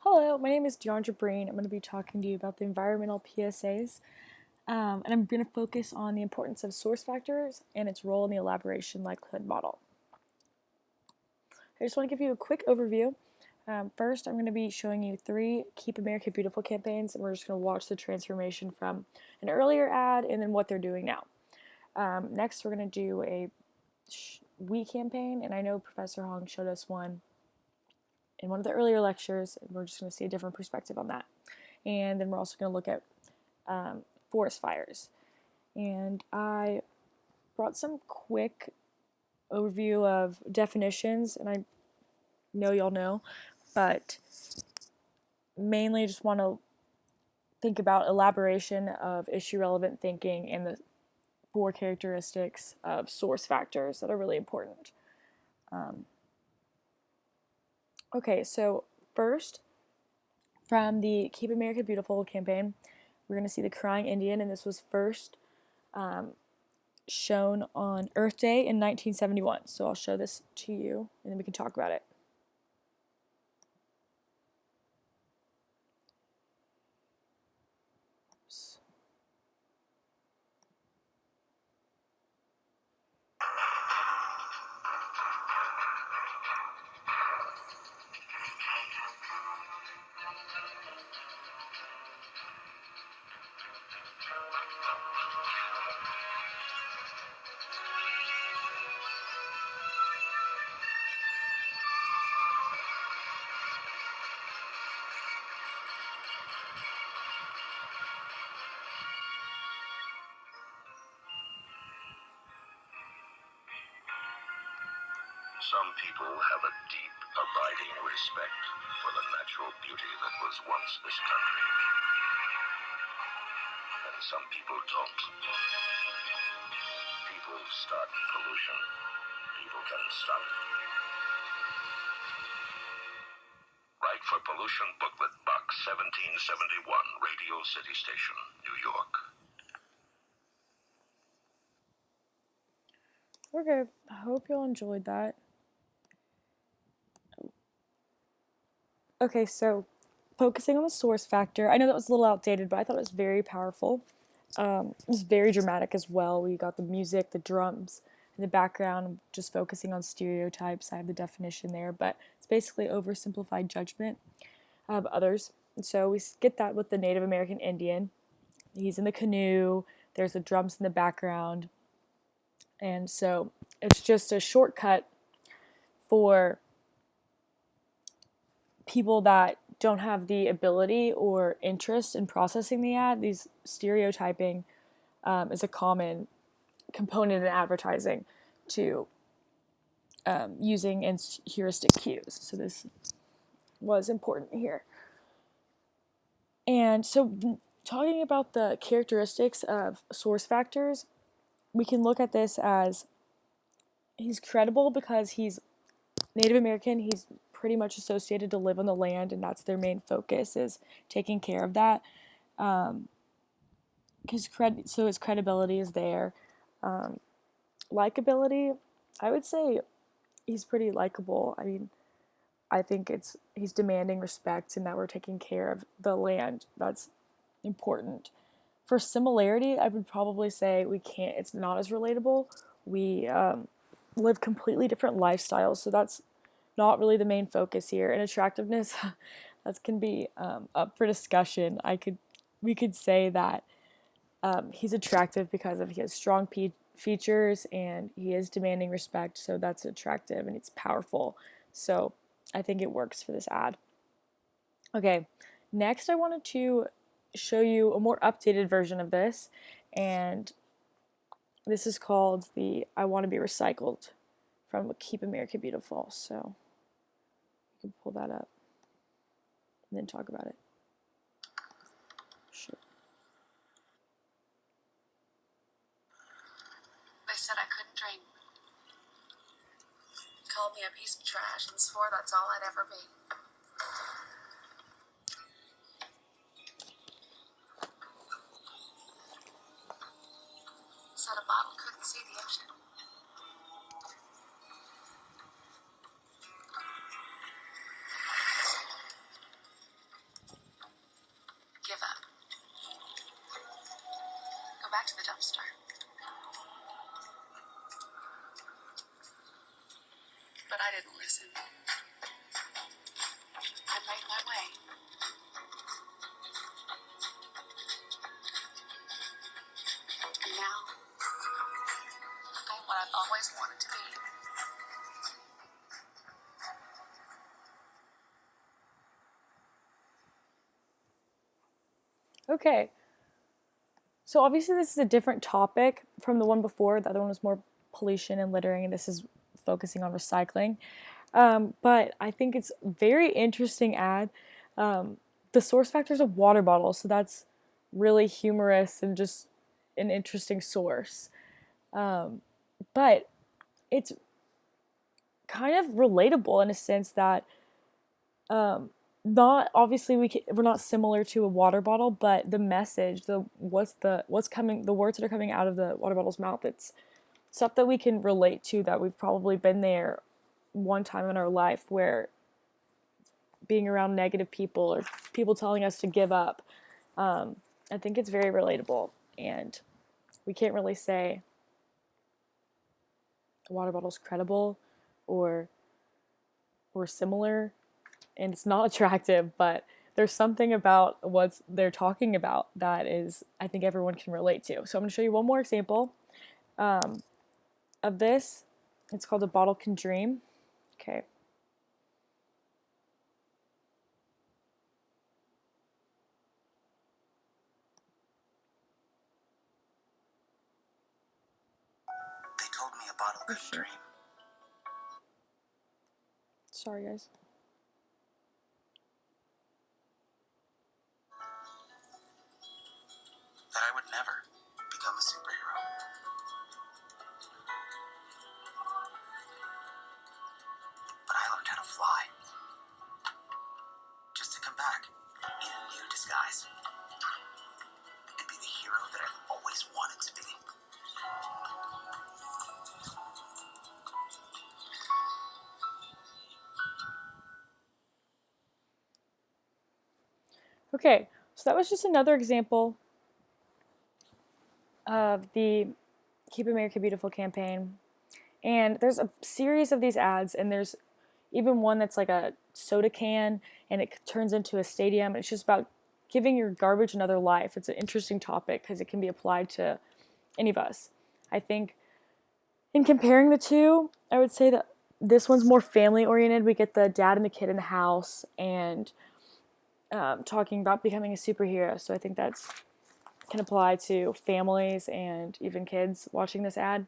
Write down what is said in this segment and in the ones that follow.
Hello, my name is Deandra Breen. I'm going to be talking to you about the environmental PSAs, and I'm going to focus on the importance of source factors and its role in the elaboration likelihood model. I just want to give you a quick overview. First, I'm going to be showing you 3 Keep America Beautiful campaigns, and we're just going to watch the transformation from an earlier ad and then what they're doing now. Next, we're going to do a We campaign, and I know Professor Hong showed us one in one of the earlier lectures, and we're just going to see a different perspective on that. And then we're also going to look at forest fires. And I brought some quick overview of definitions, and I know y'all know, but mainly just want to think about elaboration of issue-relevant thinking and the 4 characteristics of source factors that are really important. Okay, so first, from the Keep America Beautiful campaign, we're going to see the crying Indian, and this was first shown on Earth Day in 1971. So I'll show this to you, and then we can talk about it. Some people have a deep, abiding respect for the natural beauty that was once this country. And some people don't. People start pollution. People can stop it. Write for Pollution Booklet, Box 1771, Radio City Station, New York. Okay, I hope y'all enjoyed that. Okay, so focusing on the source factor, I know that was a little outdated, but I thought it was very powerful. It was very dramatic as well. We got the music, the drums in the background, just focusing on stereotypes. I have the definition there, but it's basically oversimplified judgment of others. And so we get that with the Native American Indian. He's in the canoe, there's the drums in the background, and so it's just a shortcut for people that don't have the ability or interest in processing the ad. These stereotyping is a common component in advertising to using and heuristic cues. So this was important here. And so talking about the characteristics of source factors, we can look at this as he's credible because he's Native American. He's pretty much associated to live on the land, and that's their main focus, is taking care of that. So his credibility is there. Likability, I would say he's pretty likable. I mean, I think he's demanding respect and that we're taking care of the land. That's important. For similarity, I would probably say it's not as relatable. We live completely different lifestyles, so that's not really the main focus here. And attractiveness, that can be up for discussion. We could say that he's attractive because he has strong features and he is demanding respect, so that's attractive and it's powerful. So I think it works for this ad. Okay, next I wanted to show you a more updated version of this, and this is called the I Want to Be Recycled from Keep America Beautiful. So you can pull that up and then talk about it. Sure. They said I couldn't drink. Called me a piece of trash and swore that's all I'd ever be. Said a bottle couldn't see the ocean. But I didn't listen. I made my way. And now, I'm what I've always wanted to be. Okay. So obviously this is a different topic from the one before. The other one was more pollution and littering, and this is focusing on recycling. But I think it's very interesting ad. The source factor is a water bottle, so that's really humorous and just an interesting source. But it's kind of relatable in a sense that not obviously we're not similar to a water bottle, but the message, what's coming, the words that are coming out of the water bottle's mouth, it's stuff that we can relate to, that we've probably been there one time in our life where being around negative people or people telling us to give up. I think it's very relatable, and we can't really say the water bottle's credible or similar, and it's not attractive, but there's something about what they're talking about that is, I think everyone can relate to. So I'm going to show you one more example of this. It's called A Bottle Can Dream. Okay. They told me a bottle could dream. Sorry, guys. That I would never become a superhero. But I learned how to fly. Just to come back in a new disguise. And be the hero that I've always wanted to be. Okay, so that was just another example of the Keep America Beautiful campaign. And there's a series of these ads, and there's even one that's like a soda can, and it turns into a stadium. It's just about giving your garbage another life. It's an interesting topic because it can be applied to any of us. I think in comparing the two, I would say that this one's more family oriented. We get the dad and the kid in the house and talking about becoming a superhero. So I think that's can apply to families and even kids watching this ad.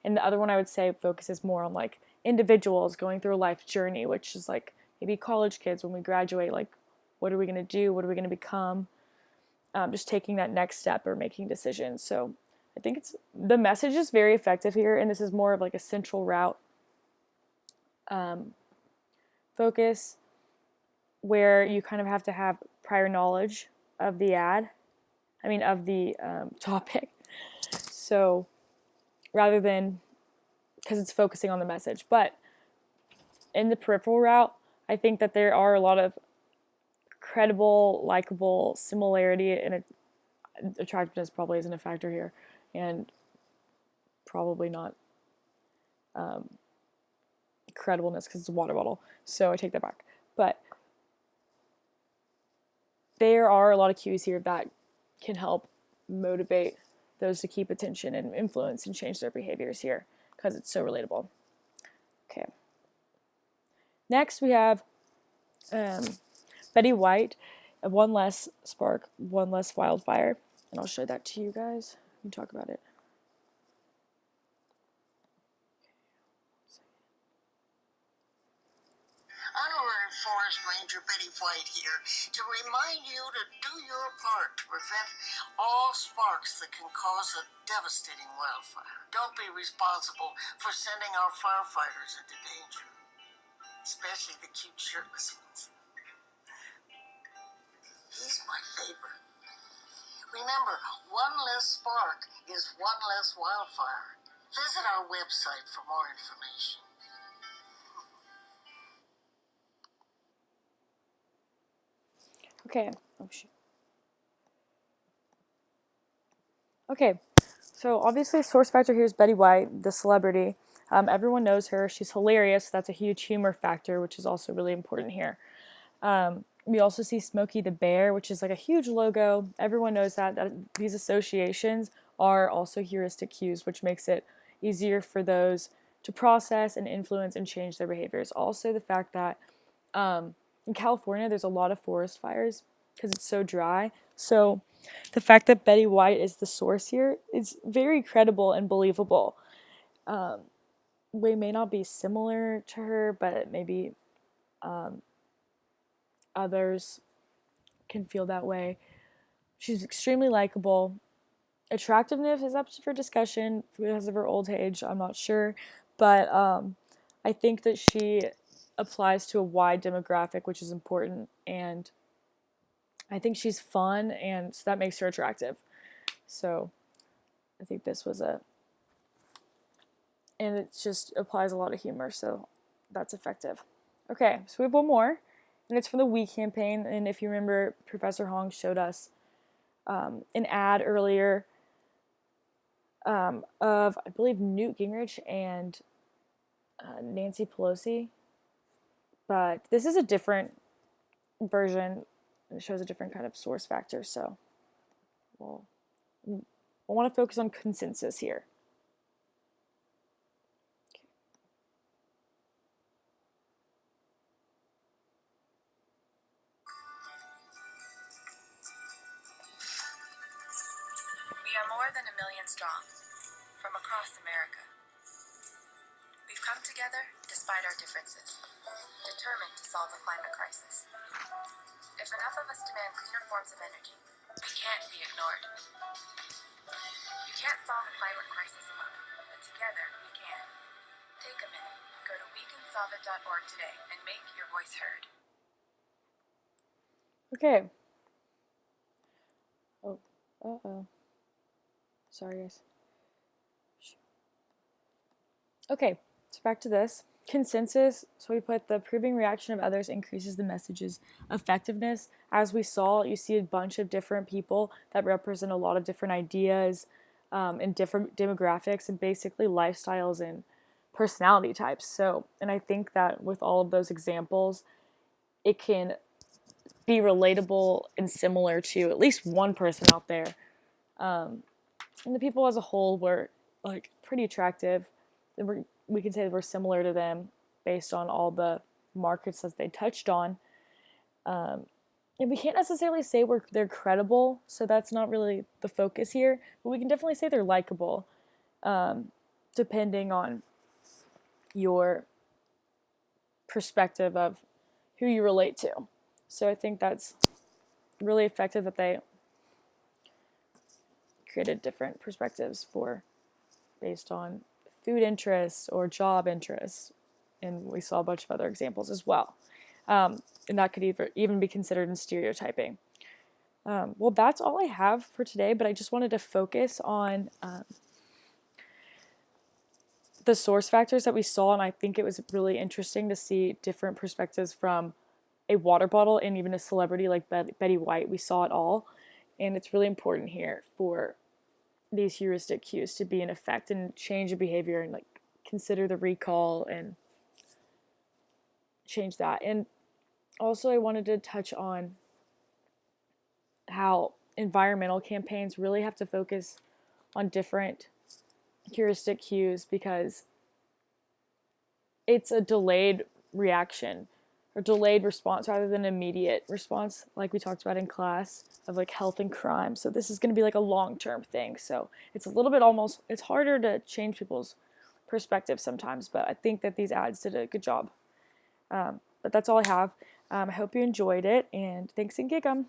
And the other one I would say focuses more on like individuals going through a life journey, which is like maybe college kids when we graduate, like what are we going to do? What are we going to become? Just taking that next step or making decisions. So I think the message is very effective here, and this is more of like a central route focus where you kind of have to have prior knowledge of the of the topic. So rather than, because it's focusing on the message. But in the peripheral route, I think that there are a lot of credible, likable similarity, and attractiveness probably isn't a factor here, and probably not credibleness because it's a water bottle. So I take that back. But there are a lot of cues here that can help motivate those to keep attention and influence and change their behaviors here because it's so relatable. Okay. Next we have Betty White, One Less Spark, One Less Wildfire. And I'll show that to you guys. We can talk about it. Honorary Forest Ranger Betty White here to remind you to do your part to prevent all sparks that can cause a devastating wildfire. Don't be responsible for sending our firefighters into danger, especially the cute shirtless ones. He's my favorite. Remember, one less spark is one less wildfire. Visit our website for more information. Okay. Oh, shoot. Okay. So obviously, source factor here is Betty White, the celebrity. Everyone knows her. She's hilarious. That's a huge humor factor, which is also really important here. We also see Smokey the Bear, which is like a huge logo. Everyone knows that these associations are also heuristic cues, which makes it easier for those to process and influence and change their behaviors. Also, the fact that in California, there's a lot of forest fires because it's so dry. So the fact that Betty White is the source here is very credible and believable. We may not be similar to her, but maybe others can feel that way. She's extremely likable. Attractiveness is up for discussion because of her old age. I'm not sure, but I think that she applies to a wide demographic, which is important, and I think she's fun, and so that makes her attractive. So I think this was and it just applies a lot of humor, so that's effective. Okay, so we have one more, and it's from the We campaign, and if you remember, Professor Hong showed us an ad earlier of, I believe, Newt Gingrich and Nancy Pelosi, but this is a different version. It shows a different kind of source factor, so we'll want to focus on consensus here. We are more than 1,000,000 strong, from across America. We've come together despite our differences, determined to solve the climate crisis. If enough of us demand cleaner forms of energy, we can't be ignored. You can't solve the climate crisis alone, but together we can. Take a minute, go to wecansolveit.org today and make your voice heard. Okay. Oh, uh-oh. Sorry, guys. Okay, so back to this. Consensus, so we put the approving reaction of others increases the message's effectiveness. As we saw, you see a bunch of different people that represent a lot of different ideas and different demographics and basically lifestyles and personality types. So, and I think that with all of those examples, it can be relatable and similar to at least one person out there. And the people as a whole were like pretty attractive. We can say that we're similar to them based on all the markets that they touched on. And we can't necessarily say they're credible, so that's not really the focus here. But we can definitely say they're likable, depending on your perspective of who you relate to. So I think that's really effective that they created different perspectives based on food interests or job interests, and we saw a bunch of other examples as well. And that could even be considered in stereotyping. Well, that's all I have for today, but I just wanted to focus on the source factors that we saw, and I think it was really interesting to see different perspectives from a water bottle and even a celebrity like Betty White. We saw it all, and it's really important here for these heuristic cues to be in effect and change the behavior and like consider the recall and change that. And also I wanted to touch on how environmental campaigns really have to focus on different heuristic cues because it's a delayed reaction or delayed response rather than immediate response, like we talked about in class of like health and crime. So this is going to be like a long-term thing. So it's a little bit it's harder to change people's perspective sometimes, but I think that these ads did a good job. But that's all I have. I hope you enjoyed it, and thanks and gig 'em.